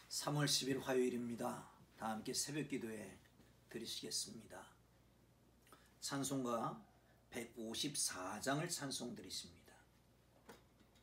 3월 10일 화요일입니다. 다 함께 새벽기도에 드리시겠습니다. 찬송가 154장을 찬송 드리십니다.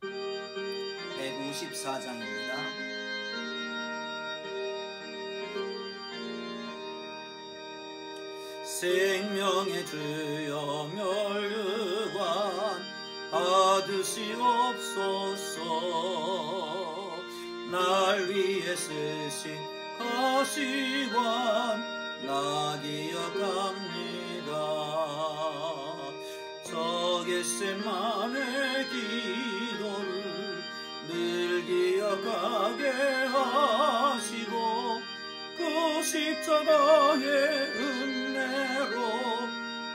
154장입니다. 생명의 주여 멸류관 받으시옵소서. 날 위해 쓰신 가시관 나 기억합니다. 저 겟세마네 기도를 늘 기억하게 하시고 그 십자가의 은혜로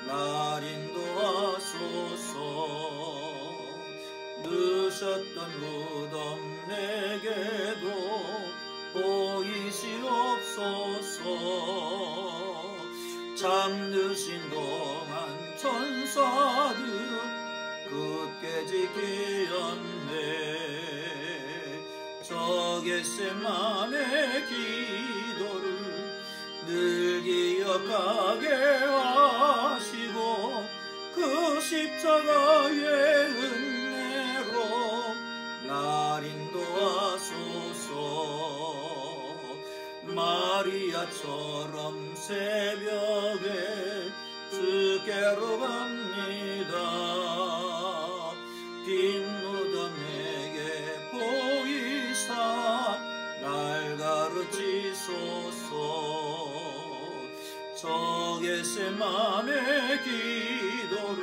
날 인도하소서. 누셨던 무덤 내게도 보이시옵소서. 잠드신 동안 천사들 굳게 지키었네. 저 겟세마네 기도를 늘 기억하게 하시고 그 십자가의 은혜로 날 인도하소서. 마리아처럼 새벽에 주께로 갑니다. 뒷무덤 내게 보이사 날 가르치소서. 저 겟세마네 기도를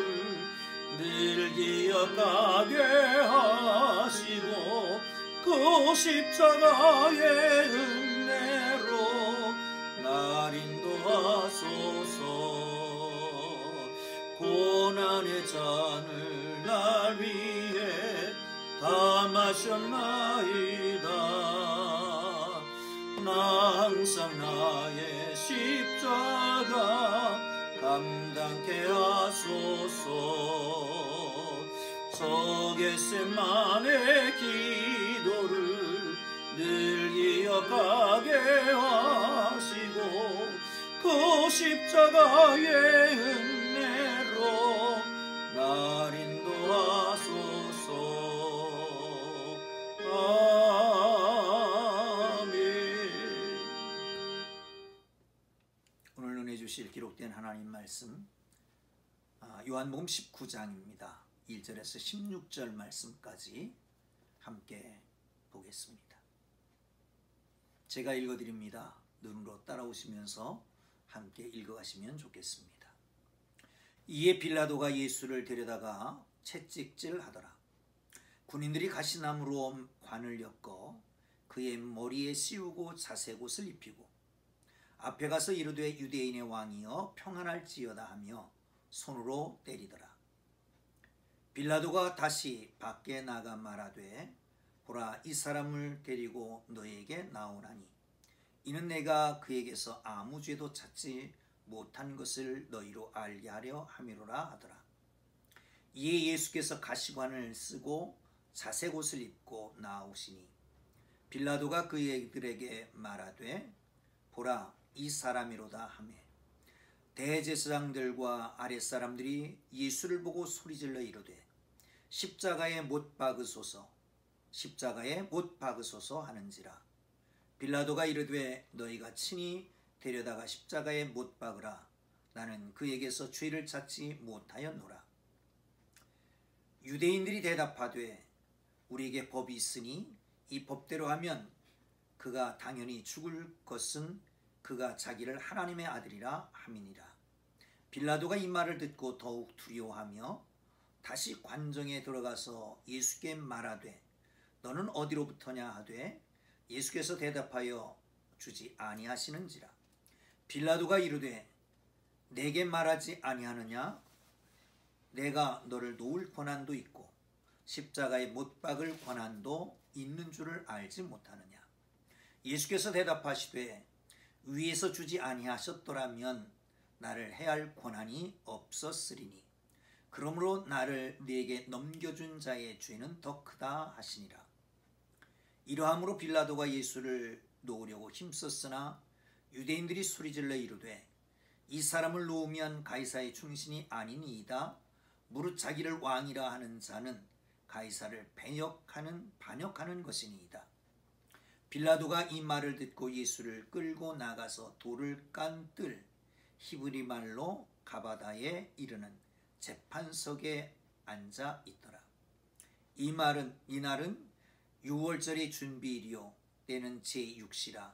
늘 기억하게 하시고 그 십자가의 은혜로 날 인도하소서. 고난의 잔을 날 위해 다 마셨나이다. 나 항상 나의 십자가 감당케 하소서. 저 겟세마네 기도를 늘 기억하게 하시고 그 십자가의 은혜로 날 인도하소서. 아멘. 오늘 은혜 주실 기록된 하나님 말씀 요한복음 19장입니다. 1절에서 16절 말씀까지 함께 보겠습니다. 제가 읽어드립니다. 눈으로 따라오시면서 함께 읽어가시면 좋겠습니다. 이에 빌라도가 예수를 데려다가 채찍질하더라. 군인들이 가시나무로 관을 엮어 그의 머리에 씌우고 자색옷을 입히고 앞에 가서 이르되 유대인의 왕이여 평안할지어다 하며 손으로 때리더라. 빌라도가 다시 밖에 나가 말하되 보라, 이 사람을 데리고 너에게 나오나니 이는 내가 그에게서 아무 죄도 찾지 못한 것을 너희로 알게 하려 함이로라 하더라. 이에 예수께서 가시관을 쓰고 자색옷을 입고 나오시니 빌라도가 그들에게 말하되 보라, 이 사람이로다 하매 대제사장들과 아랫사람들이 예수를 보고 소리질러 이르되 십자가에 못 박으소서, 십자가에 못 박으소서 하는지라. 빌라도가 이르되 너희가 친히 데려다가 십자가에 못 박으라. 나는 그에게서 죄를 찾지 못하였노라. 유대인들이 대답하되 우리에게 법이 있으니 이 법대로 하면 그가 당연히 죽을 것은 그가 자기를 하나님의 아들이라 함이니라. 빌라도가 이 말을 듣고 더욱 두려워하며 다시 관정에 들어가서 예수께 말하되 너는 어디로부터냐 하되 예수께서 대답하여 주지 아니하시는지라. 빌라도가 이르되 내게 말하지 아니하느냐? 내가 너를 놓을 권한도 있고 십자가에 못 박을 권한도 있는 줄을 알지 못하느냐? 예수께서 대답하시되 위에서 주지 아니하셨더라면 나를 해할 권한이 없었으리니 그러므로 나를 네게 넘겨준 자의 죄는 더 크다 하시니라. 이러함으로 빌라도가 예수를 놓으려고 힘썼으나 유대인들이 소리질러 이르되 이 사람을 놓으면 가이사의 충신이 아니니이다. 무릇 자기를 왕이라 하는 자는 가이사를 반역하는 것이니이다. 빌라도가 이 말을 듣고 예수를 끌고 나가서 돌을 깐 뜰 히브리 말로 가바다에 이르는 재판석에 앉아 있더라. 이날은 유월절의 준비일이요 때는 제6시라.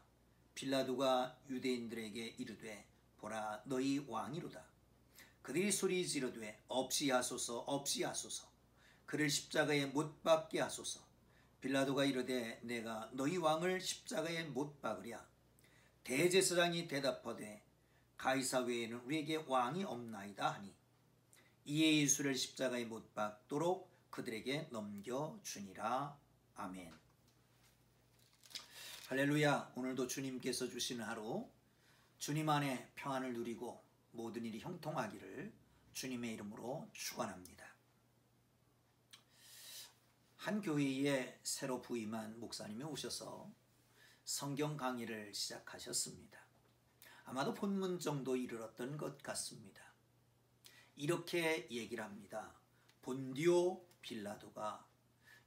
빌라도가 유대인들에게 이르되 보라 너희 왕이로다. 그들이 소리 지르되 없이 하소서 없이 하소서 그를 십자가에 못 박게 하소서. 빌라도가 이르되 내가 너희 왕을 십자가에 못 박으랴. 대제사장이 대답하되 가이사 외에는 우리에게 왕이 없나이다 하니 이에 예수를 십자가에 못 박도록 그들에게 넘겨주니라. 아멘. 할렐루야. 오늘도 주님께서 주시는 하루 주님 안에 평안을 누리고 모든 일이 형통하기를 주님의 이름으로 축원합니다. 한 교회에 새로 부임한 목사님이 오셔서 성경 강의를 시작하셨습니다. 아마도 본문 정도 이르렀던 것 같습니다. 이렇게 얘기를 합니다. 본디오 빌라도가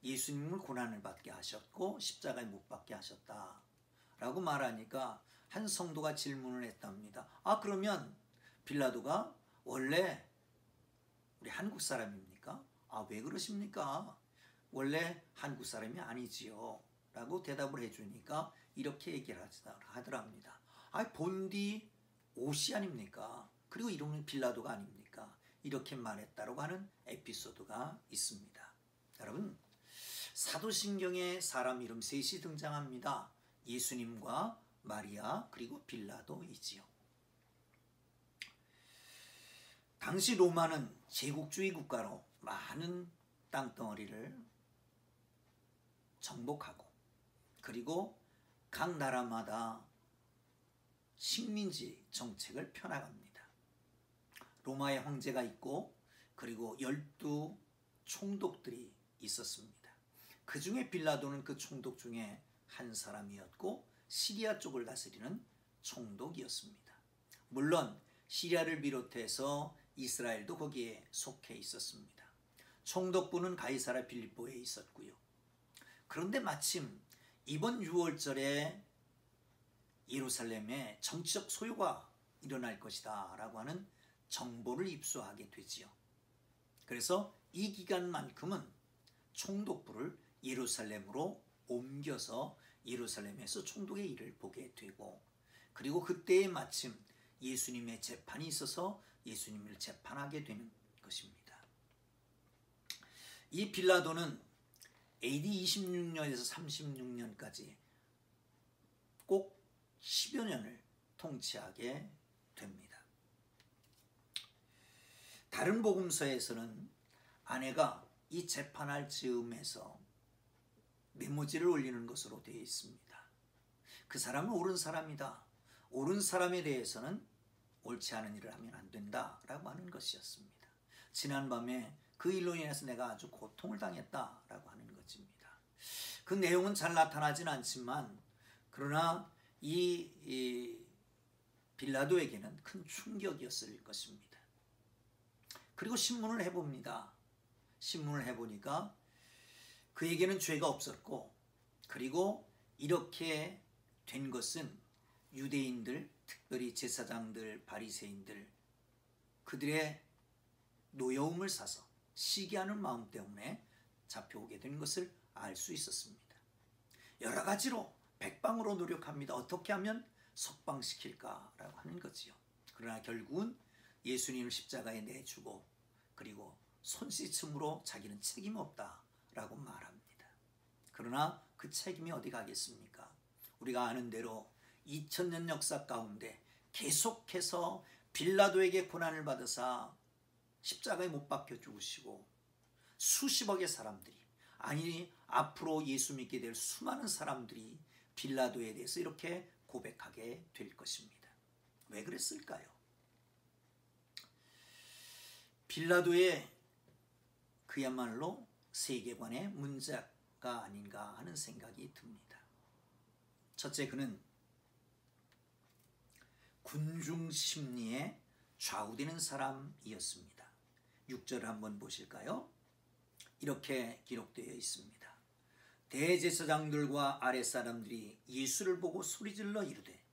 예수님을 고난을 받게 하셨고 십자가에 못 박게 하셨다 라고 말하니까 한 성도가 질문을 했답니다. 그러면 빌라도가 원래 우리 한국 사람입니까? 왜 그러십니까? 원래 한국 사람이 아니지요 라고 대답을 해주니까 이렇게 얘기를 하더랍니다. 본디 옷이 아닙니까? 그리고 이름은 빌라도가 아닙니까? 이렇게 말했다고 하는 에피소드가 있습니다. 여러분, 사도신경에 사람 이름 셋이 등장합니다. 예수님과 마리아 그리고 빌라도이지요. 당시 로마는 제국주의 국가로 많은 땅덩어리를 정복하고 그리고 각 나라마다 식민지 정책을 펴나갑니다. 로마의 황제가 있고 그리고 12 총독들이 있었습니다. 그 중에 빌라도는 그 총독 중에 한 사람이었고 시리아 쪽을 다스리는 총독이었습니다. 물론 시리아를 비롯해서 이스라엘도 거기에 속해 있었습니다. 총독부는 가이사라 빌립보에 있었고요. 그런데 마침 이번 6월절에 예루살렘에 정치적 소요가 일어날 것이다 라고 하는 정보를 입수하게 되지요. 그래서 이 기간만큼은 총독부를 예루살렘으로 옮겨서 예루살렘에서 총독의 일을 보게 되고 그리고 그때에 마침 예수님의 재판이 있어서 예수님을 재판하게 되는 것입니다. 이 빌라도는 AD 26년에서 36년까지 꼭 10여 년을 통치하게 됩니다. 다른 복음서에서는 아내가 이 재판할 즈음에서 메모지를 올리는 것으로 되어 있습니다. 그 사람은 옳은 사람이다. 옳은 사람에 대해서는 옳지 않은 일을 하면 안 된다라고 하는 것이었습니다. 지난밤에 그 일로 인해서 내가 아주 고통을 당했다라고 하는 것입니다. 그 내용은 잘 나타나진 않지만 그러나 이 빌라도에게는 큰 충격이었을 것입니다. 그리고 신문을 해봅니다. 신문을 해보니까 그에게는 죄가 없었고 그리고 이렇게 된 것은 유대인들, 특별히 제사장들, 바리새인들 그들의 노여움을 사서 시기하는 마음 때문에 잡혀오게 된 것을 알 수 있었습니다. 여러 가지로 백방으로 노력합니다. 어떻게 하면 석방시킬까라고 하는 거지요. 그러나 결국은 예수님을 십자가에 내주고 그리고 손 씻음으로 자기는 책임 없다라고 말합니다. 그러나 그 책임이 어디 가겠습니까? 우리가 아는 대로 2000년 역사 가운데 계속해서 빌라도에게 고난을 받으사 십자가에 못 박혀 죽으시고 수십억의 사람들이 아니 앞으로 예수 믿게 될 수많은 사람들이 빌라도에 대해서 이렇게 고백하게 될 것입니다. 왜 그랬을까요? 빌라도의 그야말로 세계관의 문제가 아닌가 하는 생각이 듭니다. 첫째, 그는 군중 심리에 좌우되는 사람이었습니다. 6절을 한번 보실까요? 이렇게 기록되어 있습니다. 대제사장들과 아랫사람들이 예수를 보고 소리질러 이르되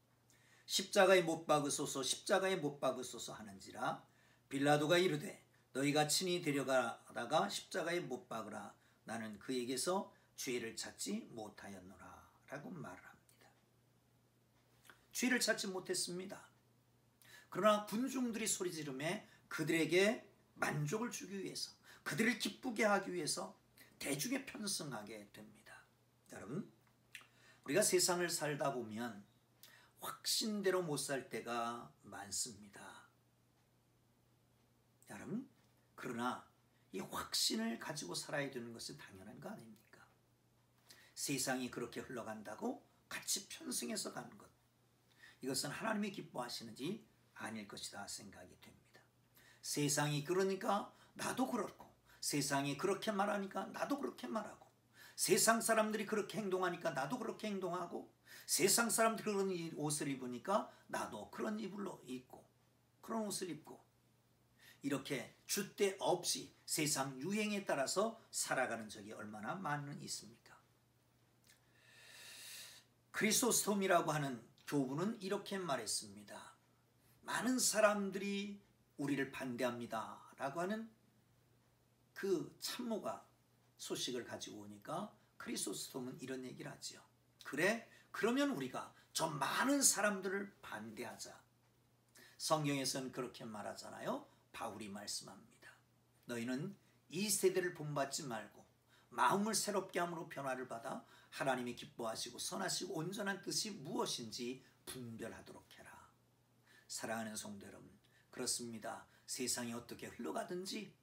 십자가에 못 박으소서 십자가에 못 박으소서 하는지라 빌라도가 이르되 너희가 친히 데려가다가 십자가에 못 박으라. 나는 그에게서 죄를 찾지 못하였노라 라고 말을 합니다. 죄를 찾지 못했습니다. 그러나 군중들이 소리 지르매 그들에게 만족을 주기 위해서, 그들을 기쁘게 하기 위해서 대중에 편승하게 됩니다. 여러분, 우리가 세상을 살다 보면 확신대로 못 살 때가 많습니다. 여러분, 그러나 이 확신을 가지고 살아야 되는 것은 당연한 거 아닙니까? 세상이 그렇게 흘러간다고 같이 편승해서 가는 것, 이것은 하나님이 기뻐하시는지 아닐 것이다 생각이 됩니다. 세상이 그러니까 나도 그렇고, 세상이 그렇게 말하니까 나도 그렇게 말하고, 세상 사람들이 그렇게 행동하니까 나도 그렇게 행동하고, 세상 사람들이 그런 옷을 입으니까 나도 그런 이불로 입고 그런 옷을 입고, 이렇게 줏대 없이 세상 유행에 따라서 살아가는 적이 얼마나 많은 있습니까? 크리소스톰이라고 하는 교부는 이렇게 말했습니다. 많은 사람들이 우리를 반대합니다 라고 하는 그 참모가 소식을 가지고 오니까 크리소스톰은 이런 얘기를 하죠. 그래, 그러면 우리가 저 많은 사람들을 반대하자. 성경에서는 그렇게 말하잖아요. 바울이 말씀합니다. 너희는 이 세대를 본받지 말고 마음을 새롭게 함으로 변화를 받아 하나님이 기뻐하시고 선하시고 온전한 뜻이 무엇인지 분별하도록 해라. 사랑하는 성도 여러분, 그렇습니다. 세상이 어떻게 흘러가든지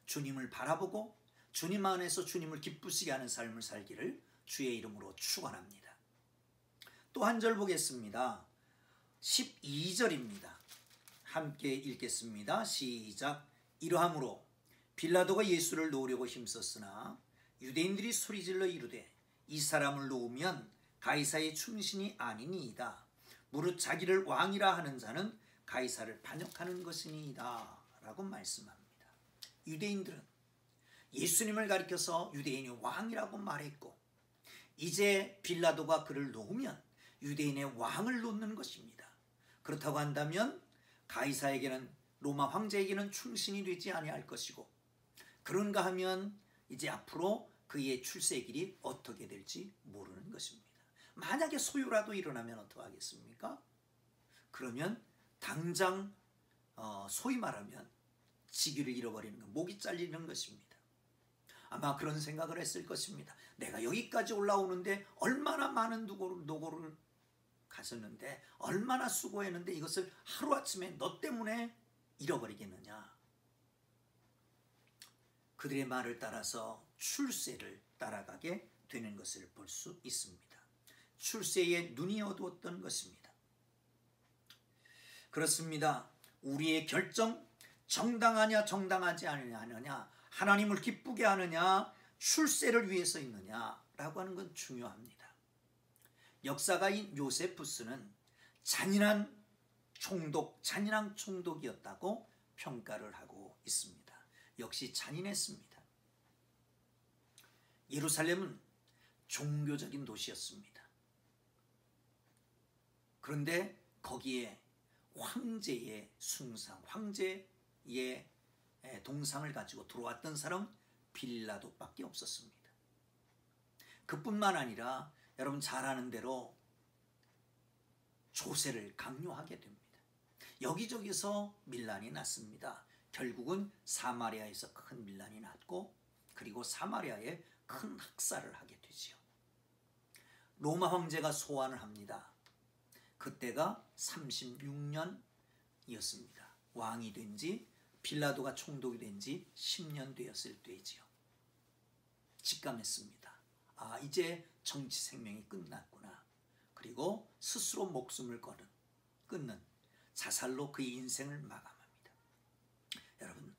주님을 바라보고 주님 안에서 주님을 기쁘시게 하는 삶을 살기를 주의 이름으로 축원합니다. 또 한 절 보겠습니다. 12절입니다. 함께 읽겠습니다. 시작. 이러함으로 빌라도가 예수를 놓으려고 힘썼으나 유대인들이 소리질러 이르되 이 사람을 놓으면 가이사의 충신이 아니니이다. 무릇 자기를 왕이라 하는 자는 가이사를 반역하는 것이니이다 라고 말씀합니다. 유대인들은 예수님을 가리켜서 유대인이 왕이라고 말했고, 이제 빌라도가 그를 놓으면 유대인의 왕을 놓는 것입니다. 그렇다고 한다면 가이사에게는, 로마 황제에게는 충신이 되지 아니할 것이고, 그런가 하면 이제 앞으로 그의 출세 길이 어떻게 될지 모르는 것입니다. 만약에 소요라도 일어나면 어떡하겠습니까? 그러면 당장 소위 말하면 직위를 잃어버리는 것, 목이 잘리는 것입니다. 아마 그런 생각을 했을 것입니다. 내가 여기까지 올라오는데 얼마나 많은 노고를 가졌는데, 얼마나 수고했는데 이것을 하루아침에 너 때문에 잃어버리겠느냐. 그들의 말을 따라서 출세를 따라가게 되는 것을 볼 수 있습니다. 출세에 눈이 어두웠던 것입니다. 그렇습니다. 우리의 결정, 정당하냐 정당하지 않느냐, 하나님을 기쁘게 하느냐, 출세를 위해서 있느냐라고 하는 건 중요합니다. 역사가인 요세푸스는 잔인한 총독이었다고 평가를 하고 있습니다. 역시 잔인했습니다. 예루살렘은 종교적인 도시였습니다. 그런데 거기에 황제의 숭상, 황제의 동상을 가지고 들어왔던 사람 빌라도밖에 없었습니다. 그뿐만 아니라 여러분 잘 아는 대로 조세를 강요하게 됩니다. 여기저기서 밀란이 났습니다. 결국은 사마리아에서 큰 밀란이 났고, 그리고 사마리아에 큰 학살을 하게 되지요. 로마 황제가 소환을 합니다. 그때가 36년이었습니다. 왕이 된 지, 빌라도가 총독이 된 지 10년 되었을 때이지요. 직감했습니다. 아, 이제 정치 생명이 끝났구나. 그리고 스스로 목숨을 끊는 자살로 그의 인생을 마감합니다. 여러분,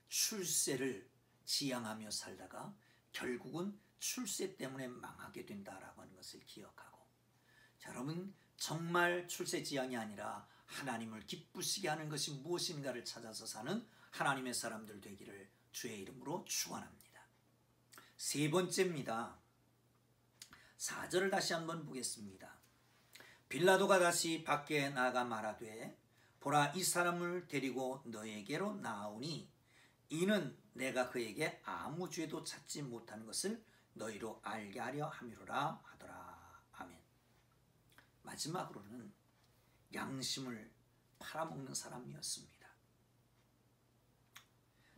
출세를 지향하며 살다가 결국은 출세 때문에 망하게 된다라고 하는 것을 기억하고, 여러분, 정말 출세지향이 아니라 하나님을 기쁘시게 하는 것이 무엇인가를 찾아서 사는 하나님의 사람들 되기를 주의 이름으로 축원합니다. 세 번째입니다. 4절을 다시 한번 보겠습니다. 빌라도가 다시 밖에 나가 말하되 보라, 이 사람을 데리고 너에게로 나오니 이는 내가 그에게 아무 죄도 찾지 못한 것을 너희로 알게 하려 함이로라 하더라. 아멘. 마지막으로는 양심을 팔아먹는 사람이었습니다.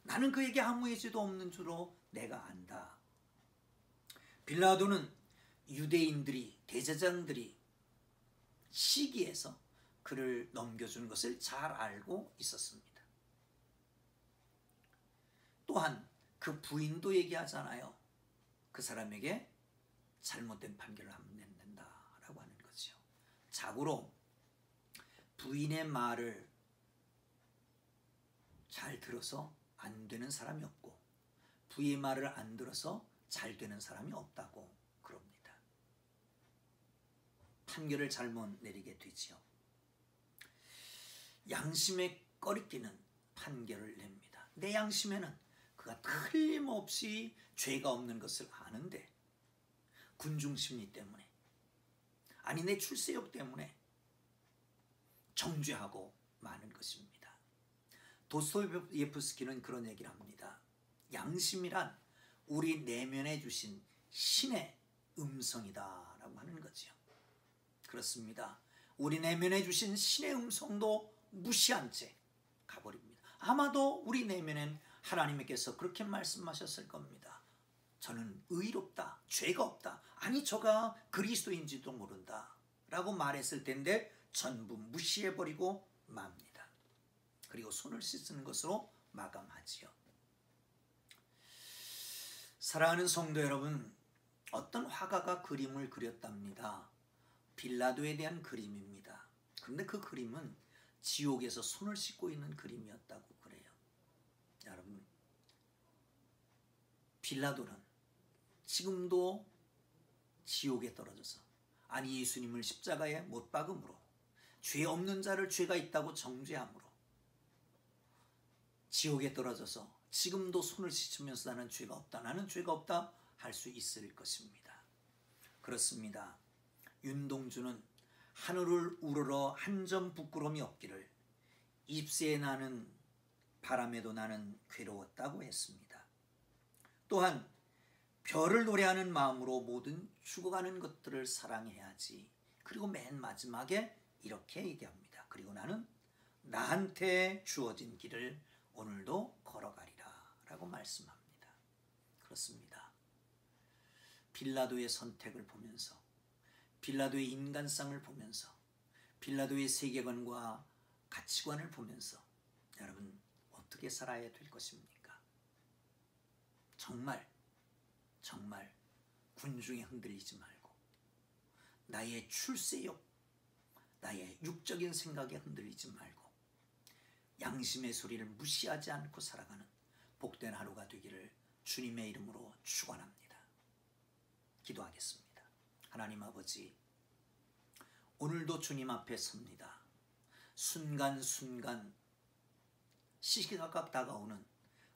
나는 그에게 아무 죄도 없는 줄로 내가 안다. 빌라도는 유대인들이, 대제사장들이 시기해서 그를 넘겨준 것을 잘 알고 있었습니다. 또한 그 부인도 얘기하잖아요. 그 사람에게 잘못된 판결을 하면 안 된다라고 하는 거죠. 자고로 부인의 말을 잘 들어서 안 되는 사람이 없고 부인의 말을 안 들어서 잘 되는 사람이 없다고 그럽니다. 판결을 잘못 내리게 되지요. 양심에 꺼리끼는 판결을 냅니다. 내 양심에는 그가 틀림없이 죄가 없는 것을 아는데 군중심리 때문에, 아니 내 출세욕 때문에 정죄하고 마는 것입니다. 도스토옙스키는 그런 얘기를 합니다. 양심이란 우리 내면에 주신 신의 음성이다 라고 하는 거죠. 그렇습니다. 우리 내면에 주신 신의 음성도 무시한 채 가버립니다. 아마도 우리 내면엔 하나님께서 그렇게 말씀하셨을 겁니다. 저는 의롭다, 죄가 없다, 아니 저가 그리스도인지도 모른다 라고 말했을 텐데 전부 무시해버리고 맙니다. 그리고 손을 씻는 것으로 마감하지요. 사랑하는 성도 여러분, 어떤 화가가 그림을 그렸답니다. 빌라도에 대한 그림입니다. 그런데 그 그림은 지옥에서 손을 씻고 있는 그림이었다고 그래요. 여러분, 빌라도는 지금도 지옥에 떨어져서, 아니 예수님을 십자가에 못 박음으로, 죄 없는 자를 죄가 있다고 정죄함으로 지옥에 떨어져서 지금도 손을 씻으면서 나는 죄가 없다, 나는 죄가 없다 할 수 있을 것입니다. 그렇습니다. 윤동주는 하늘을 우러러 한 점 부끄러움이 없기를 입새에 나는 바람에도 나는 괴로웠다고 했습니다. 또한 별을 노래하는 마음으로 모든 죽어가는 것들을 사랑해야지. 그리고 맨 마지막에 이렇게 얘기합니다. 그리고 나는 나한테 주어진 길을 오늘도 걸어가리라 라고 말씀합니다. 그렇습니다. 빌라도의 선택을 보면서, 빌라도의 인간성을 보면서, 빌라도의 세계관과 가치관을 보면서 여러분 어떻게 살아야 될 것입니까? 정말 군중에 흔들리지 말고 나의 출세욕, 나의 육적인 생각에 흔들리지 말고 양심의 소리를 무시하지 않고 살아가는 복된 하루가 되기를 주님의 이름으로 축원합니다. 기도하겠습니다. 하나님 아버지, 오늘도 주님 앞에 섭니다. 순간순간 시시각각 다가오는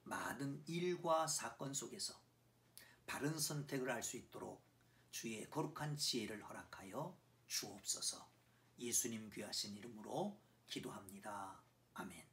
많은 일과 사건 속에서 바른 선택을 할 수 있도록 주의 거룩한 지혜를 허락하여 주옵소서. 예수님 귀하신 이름으로 기도합니다. 아멘.